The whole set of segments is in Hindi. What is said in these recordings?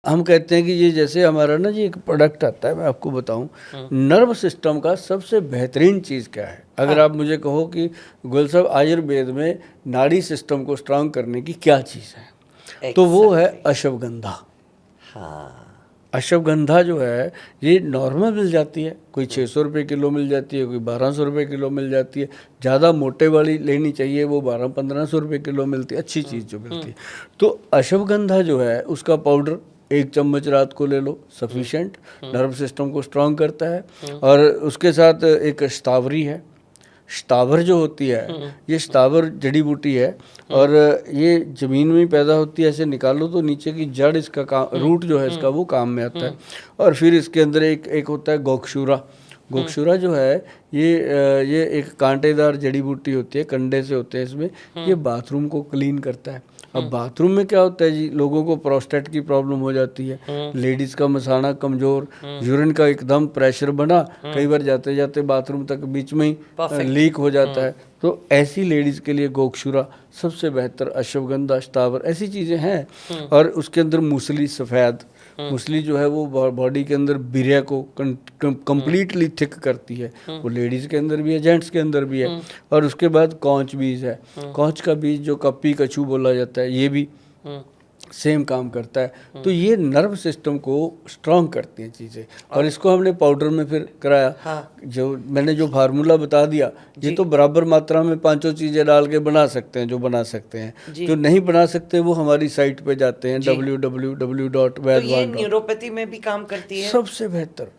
हम कहते हैं कि ये जैसे हमारा ना जी एक प्रोडक्ट आता है, मैं आपको बताऊं, नर्व सिस्टम का सबसे बेहतरीन चीज़ क्या है। अगर आप मुझे कहो कि गोयल साहब आयुर्वेद में नाड़ी सिस्टम को स्ट्रांग करने की क्या चीज़ है, तो वो है अश्वगंधा। हाँ, अश्वगंधा जो है ये नॉर्मल मिल जाती है, कोई 600 रुपये किलो मिल जाती है, कोई 1200 रुपये किलो मिल जाती है। ज़्यादा मोटे वाली लेनी चाहिए वो 1200-1500 रुपये किलो मिलती है, अच्छी चीज़ जो मिलती है। तो अश्वगंधा जो है उसका पाउडर 1 चम्मच रात को ले लो, सफिशेंट, नर्व सिस्टम को स्ट्रांग करता है। और उसके साथ एक शतावरी है, शतावर जो होती है, ये शतावर जड़ी बूटी है और ये ज़मीन में ही पैदा होती है। ऐसे निकालो तो नीचे की जड़ इसका काम, रूट जो है इसका वो काम में आता है। और फिर इसके अंदर एक होता है गोक्षूरा। गोक्षूरा जो है ये एक कांटेदार जड़ी बूटी होती है, कंडे से होते हैं इसमें। ये बाथरूम को क्लीन करता है। अब बाथरूम में क्या होता है जी, लोगों को प्रोस्टेट की प्रॉब्लम हो जाती है, लेडीज़ का मसाना कमज़ोर, यूरिन का एकदम प्रेशर बना, कई बार जाते जाते बाथरूम तक बीच में ही लीक हो जाता है। तो ऐसी लेडीज़ के लिए गोक्षूरा सबसे बेहतर, अश्वगंधा, शतावर, ऐसी चीज़ें हैं। और उसके अंदर मूसली सफ़ेद, मूसली जो है वो बॉडी के अंदर बिरिया को कंप्लीटली थिक करती है। वो लेडीज़ के अंदर भी है, जेंट्स के अंदर भी है। और उसके बाद कौच बीज है, कौच का बीज जो कप्पी कछू बोला जाता है, ये भी सेम काम करता है। तो ये नर्व सिस्टम को स्ट्रांग करती हैं चीज़ें। और इसको हमने पाउडर में फिर कराया। हाँ। जो मैंने जो फार्मूला बता दिया, ये तो बराबर मात्रा में 5 चीज़ें डाल के बना सकते हैं, जो बना सकते हैं। जो नहीं बना सकते वो हमारी साइट पे जाते हैं, www.vaidwan. तो ये न्यूरोपैथी में भी काम करती है? सबसे बेहतर।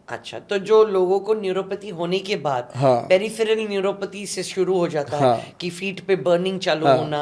अच्छा, तो जो लोगों को न्यूरोपैथी होने के बाद पेरिफेरल न्यूरोपैथी से शुरू हो जाता है कि फीट पे बर्निंग चालू होना,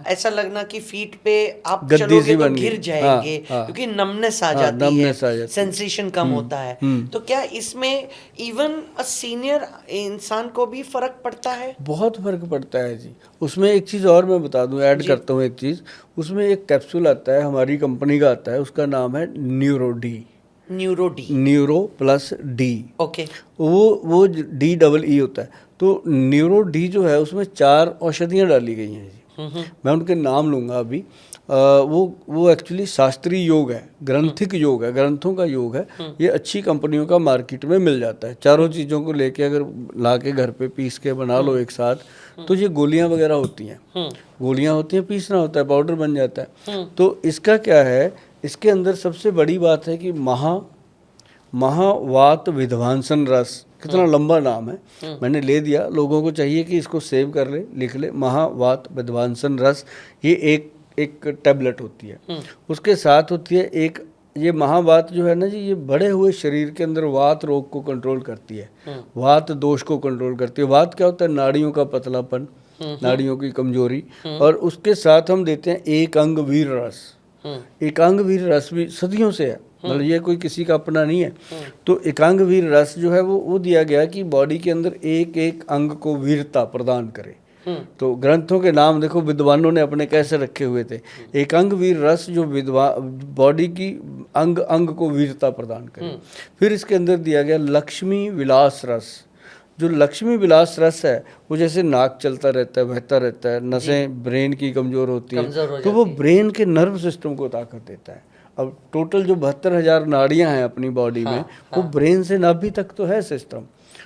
ऐसा लगना कि फीट पे आप चलोगे तो गिर जाएंगे, क्योंकि नमनेस आ जाती है, सेंसेशन कम होता है। तो क्या इसमें इवन सीनियर इंसान को भी फर्क पड़ता है? बहुत फर्क पड़ता है जी। उसमें एक चीज़ और मैं बता दूं, ऐड करता हूँ एक चीज़। उसमें एक कैप्सूल आता है, हमारी कंपनी का आता है, उसका नाम है neuro D. Neuro plus D. Okay. वो DEE होता है। तो न्यूरो डी जो है उसमें 4 औषधियाँ डाली गई हैं जी। मैं उनके नाम लूँगा अभी। वो एक्चुअली शास्त्रीय योग है, ग्रंथिक योग है, ग्रंथों का योग है। ये अच्छी कंपनियों का मार्केट में मिल जाता है। चारों चीज़ों को लेके अगर ला के घर पे पीस के बना लो एक साथ, तो ये गोलियां वगैरह होती हैं, गोलियां होती हैं, पीसना होता है, पाउडर बन जाता है। तो इसका क्या है, इसके अंदर सबसे बड़ी बात है कि महावात विध्वंसन रस, कितना लंबा नाम है, मैंने ले दिया। लोगों को चाहिए कि इसको सेव कर ले, लिख ले, महावात विध्वंसन रस। ये एक टैबलेट होती है। उसके साथ होती है एक, ये महावात जो है ना जी, ये बढ़े हुए शरीर के अंदर वात रोग को कंट्रोल करती है, वात दोष को कंट्रोल करती है। वात क्या होता है, नाड़ियों का पतलापन, नाड़ियों की कमजोरी। और उसके साथ हम देते हैं एक अंग वीर रस। एकांग वीर रस भी सदियों से है, मतलब ये कोई किसी का अपना नहीं है। तो एकांग वीर रस जो है वो दिया गया कि बॉडी के अंदर एक एक अंग को वीरता प्रदान करे। तो ग्रंथों के नाम देखो विद्वानों ने अपने कैसे रखे हुए थे। एकांग वीर रस जो बॉडी की अंग अंग को वीरता प्रदान करे। फिर इसके अंदर दिया गया लक्ष्मी विलास रस। जो लक्ष्मी विलास रस है वो जैसे नाक चलता रहता है, बहता रहता है, नसें ब्रेन की कमज़ोर होती है, तो वो ब्रेन के नर्व सिस्टम को ताकत देता है। अब टोटल जो 72,000 नाड़ियाँ हैं अपनी बॉडी में, वो ब्रेन से नाभि तक तो है सिस्टम।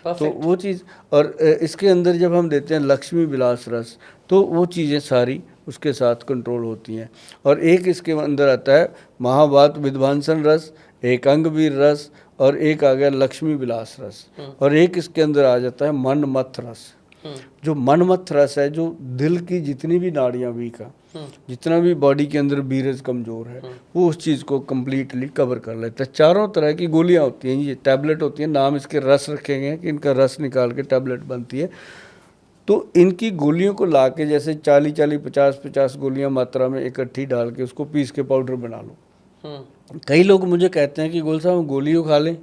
तो वो चीज़, और इसके अंदर जब हम देते हैं लक्ष्मी विलास रस, तो वो चीज़ें सारी उसके साथ कंट्रोल होती हैं। और एक इसके अंदर आता है महावात विध्वंसन रस, एक अंगवीर रस, और एक आ गया लक्ष्मी विलास रस, और एक इसके अंदर आ जाता है मनमथ रस। जो मनमथ रस है, जो दिल की जितनी भी नाड़ियाँ वीक है, जितना भी बॉडी के अंदर बीरज कमज़ोर है, वो उस चीज़ को कम्प्लीटली कवर कर लेता है। 4 तरह की गोलियाँ होती हैं, ये टैबलेट होती हैं, नाम इसके रस रखे गए हैं कि इनका रस निकाल के टैबलेट बनती है। तो इनकी गोलियों को ला के जैसे 40-40, 50-50 गोलियाँ मात्रा में इकट्ठी डाल के उसको पीस के पाउडर बना लो। कई लोग मुझे कहते हैं कि गोल साहब गोलियों खा लें,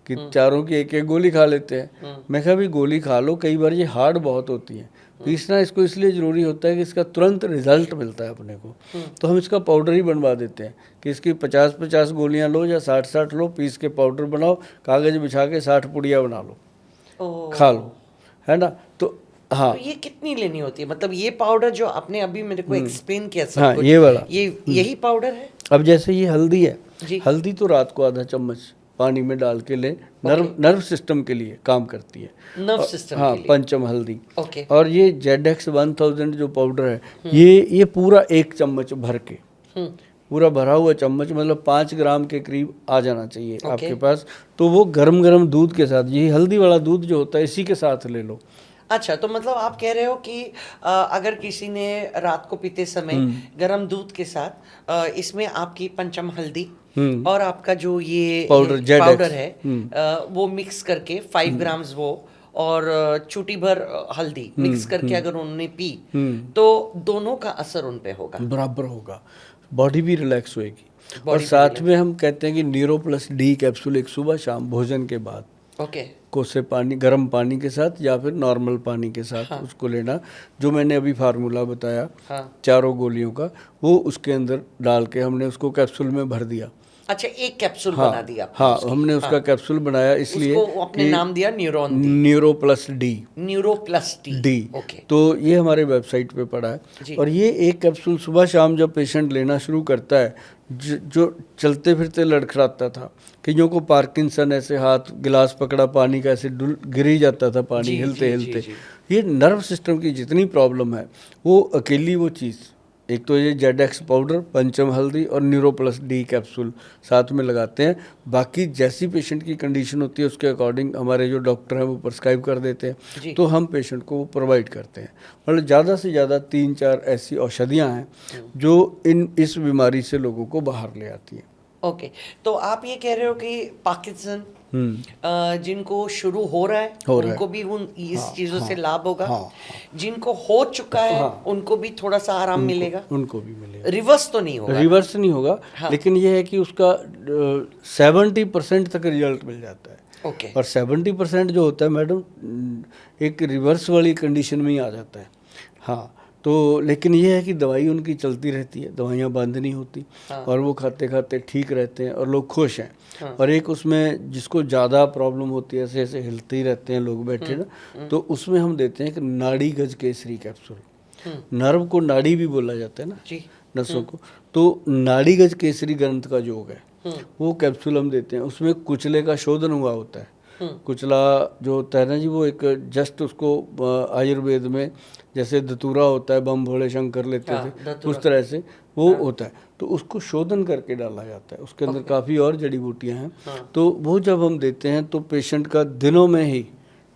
कि चारों की एक एक गोली खा लेते हैं। मैं कहा भी गोली खा लो, कई बार ये हार्ड बहुत होती है, पीसना इसको इसलिए ज़रूरी होता है कि इसका तुरंत रिजल्ट मिलता है अपने को। तो हम इसका पाउडर ही बनवा देते हैं कि इसकी 50-50 गोलियां लो या 60-60 लो, पीस के पाउडर बनाओ, कागज़ बिछा के 60 पुड़िया बना लो, खा लो, है ना। तो हाँ, तो ये कितनी लेनी होती है, मतलब ये पाउडर जो आपने अभी मेरे को एक्सप्लेन किया सब हाँ, कुछ, ये वाला ये यही पाउडर है? अब जैसे ये हल्दी है, जी। हल्दी तो रात को आधा चम्मच पानी में डाल के लें, नर्व सिस्टम के लिए काम करती है, नर्व सिस्टम हाँ, के लिए। पंचम हल्दी। ओके। और ये ZX 1000 जो पाउडर है, ये पूरा 1 चम्मच भर के, पूरा भरा हुआ चम्मच, मतलब 5 ग्राम के करीब आ जाना चाहिए आपके पास। तो वो गरम गरम दूध के साथ, यही हल्दी वाला दूध जो होता है, इसी के साथ ले लो। अच्छा, तो मतलब आप कह रहे हो कि अगर किसी ने रात को पीते समय गरम दूध के साथ इसमें आपकी पंचम हल्दी और आपका जो ये पाउडर है वो मिक्स करके 5 ग्राम्स वो और चुटी भर हल्दी मिक्स करके अगर उन्होंने पी तो दोनों का असर उन पे होगा, बराबर होगा, बॉडी भी रिलैक्स होएगी। और साथ में हम कहते हैं कि न्यूरो प्लस डी कैप्सूल एक सुबह शाम भोजन के बाद ओके कोसे पानी, गर्म पानी के साथ या फिर नॉर्मल पानी के साथ उसको लेना, जो मैंने अभी फार्मूला बताया, 4 गोलियों का, वो उसके अंदर डाल के हमने उसको कैप्सूल में भर दिया। अच्छा, एक कैप्सूल बना दिया आपने हाँ, हमने उसका कैप्सूल बनाया इसलिए उसको अपने नाम दिया न्यूरो प्लस डी। ओके। तो ये हमारे वेबसाइट पे पड़ा है। और ये एक कैप्सूल सुबह शाम जब पेशेंट लेना शुरू करता है, जो चलते फिरते लड़खड़ाता था, कईयों को पार्किंसन, ऐसे हाथ गिलास पकड़ा पानी का ऐसे गिर ही जाता था पानी हिलते हिलते, ये नर्व सिस्टम की जितनी प्रॉब्लम है वो अकेली वो चीज़, एक तो ये ZX पाउडर, पंचम हल्दी और न्यूरो प्लस डी कैप्सूल साथ में लगाते हैं। बाकी जैसी पेशेंट की कंडीशन होती है उसके अकॉर्डिंग हमारे जो डॉक्टर हैं वो प्रिस्क्राइब कर देते हैं, तो हम पेशेंट को वो प्रोवाइड करते हैं। मतलब ज़्यादा से ज़्यादा 3-4 ऐसी औषधियाँ हैं जो इस बीमारी से लोगों को बाहर ले आती हैं। ओके, तो आप ये कह रहे हो कि पार्किंसन जिनको शुरू हो रहा है उनको भी उन इस चीज़ों से लाभ होगा, जिनको हो चुका है उनको भी थोड़ा सा आराम मिलेगा, उनको भी मिलेगा। रिवर्स तो नहीं होगा? रिवर्स नहीं होगा, लेकिन यह है कि उसका 70% तक रिजल्ट मिल जाता है। ओके। और 70% जो होता है मैडम, एक रिवर्स वाली कंडीशन में ही आ जाता है। हाँ, तो लेकिन ये है कि दवाई उनकी चलती रहती है, दवाइयाँ बंद नहीं होती, और वो खाते खाते ठीक रहते हैं और लोग खुश हैं। और एक उसमें जिसको ज़्यादा प्रॉब्लम होती है, ऐसे ऐसे हिलते ही रहते हैं लोग बैठे ना, तो उसमें हम देते हैं कि नाड़ी गज केसरी कैप्सूल। नर्व को नाड़ी भी बोला जाता है ना, नसों को, तो नाड़ी गज केसरी ग्रंथ का योग है, वो कैप्सूल हम देते हैं। उसमें कुचले का शोधन हुआ होता है। कुचला जो होता है ना जी, वो एक जस्ट उसको आयुर्वेद में जैसे धतूरा होता है, बम भोले शंकर लेते थे, उस तरह से वो होता है, तो उसको शोधन करके डाला जाता है। उसके अंदर काफ़ी और जड़ी बूटियाँ हैं, तो वो जब हम देते हैं तो पेशेंट का दिनों में ही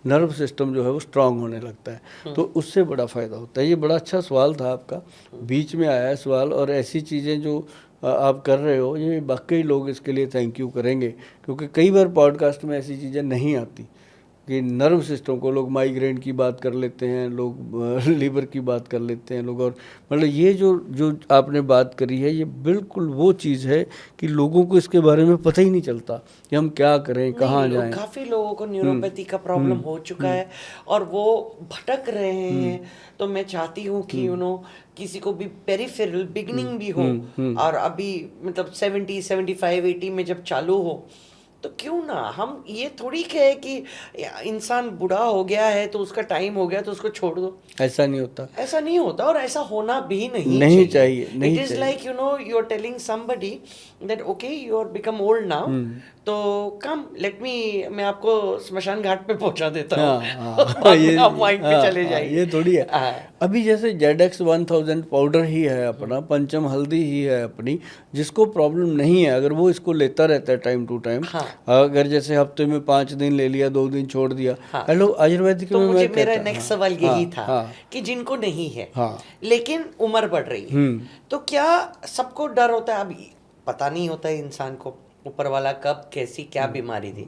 नर्व सिस्टम जो है वो स्ट्रांग होने लगता है, तो उससे बड़ा फ़ायदा होता है। ये बड़ा अच्छा सवाल था आपका, बीच में आया है सवाल, और ऐसी चीज़ें जो आप कर रहे हो, ये वाकई लोग इसके लिए थैंक यू करेंगे, क्योंकि कई बार पॉडकास्ट में ऐसी चीज़ें नहीं आती कि नर्व सिस्टम को लोग माइग्रेन की बात कर लेते हैं, लोग लीवर की बात कर लेते हैं लोग, और मतलब ये जो आपने बात करी है, ये बिल्कुल वो चीज़ है कि लोगों को इसके बारे में पता ही नहीं चलता कि हम क्या करें, कहाँ जाएं। काफ़ी लोगों को न्यूरोपैथी का प्रॉब्लम हो चुका है और वो भटक रहे हैं, तो मैं चाहती हूँ कि किसी को भी पेरिफेरल बिगनिंग भी हो, और अभी मतलब 70, 75, 80 में जब चालू हो, तो क्यों ना हम, ये थोड़ी है कि इंसान बूढ़ा हो गया है तो उसका टाइम हो गया तो उसको छोड़ दो, ऐसा नहीं होता, ऐसा नहीं होता, और ऐसा होना भी नहीं चाहिए। It is like you are telling somebody that okay you are become old now, तो कम लेट मी, मैं आपको स्मशान घाट पे पहुंचा देता हूँ, ये आप वाइट पे चले जाइए। ये थोड़ी है। अभी जैसे ZX 1000 पाउडर ही है अपना, पंचम हल्दी ही है अपनी, जिसको प्रॉब्लम नहीं है, अगर वो इसको लेता रहता है टाइम टू टाइम, अगर जैसे हफ्ते में 5 दिन ले लिया, 2 दिन छोड़ दिया, हेलो आयुर्वेदिक तो में मुझे मेरा नेक्स्ट सवाल यही था कि जिनको नहीं है लेकिन उम्र बढ़ रही है, तो क्या सबको डर होता है? अभी पता नहीं होता है इंसान को ऊपर वाला कब कैसी क्या बीमारी दी,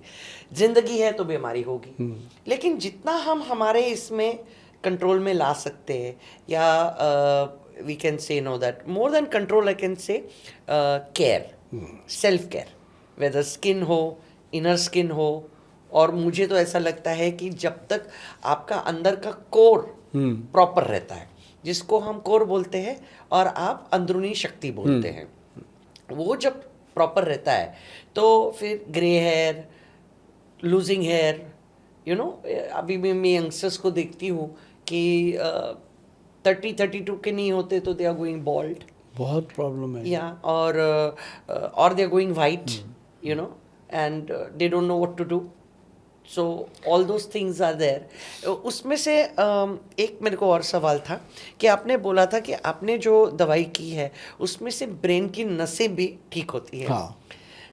जिंदगी है तो बीमारी होगी, लेकिन जितना हम हमारे इसमें कंट्रोल में ला सकते हैं, या we can say no that more than control, I can say care, self care, whether skin हो, इनर स्किन हो, और मुझे तो ऐसा लगता है कि जब तक आपका अंदर का कोर प्रॉपर रहता है, जिसको हम कोर बोलते हैं और आप अंदरूनी शक्ति बोलते हैं, वो जब प्रॉपर रहता है तो फिर ग्रे हेयर, लूजिंग हेयर, अभी भी मैं यंगस्टर्स को देखती हूँ कि 30-32 के नहीं होते तो दे आर गोइंग बॉल्ड, बहुत प्रॉब्लम है। या और they are going white, you know, and they don't know what to do, so all those things are there. उसमें से एक मेरे को और सवाल था कि आपने बोला था कि आपने जो दवाई की है उसमें से ब्रेन की नसें भी ठीक होती है। हाँ।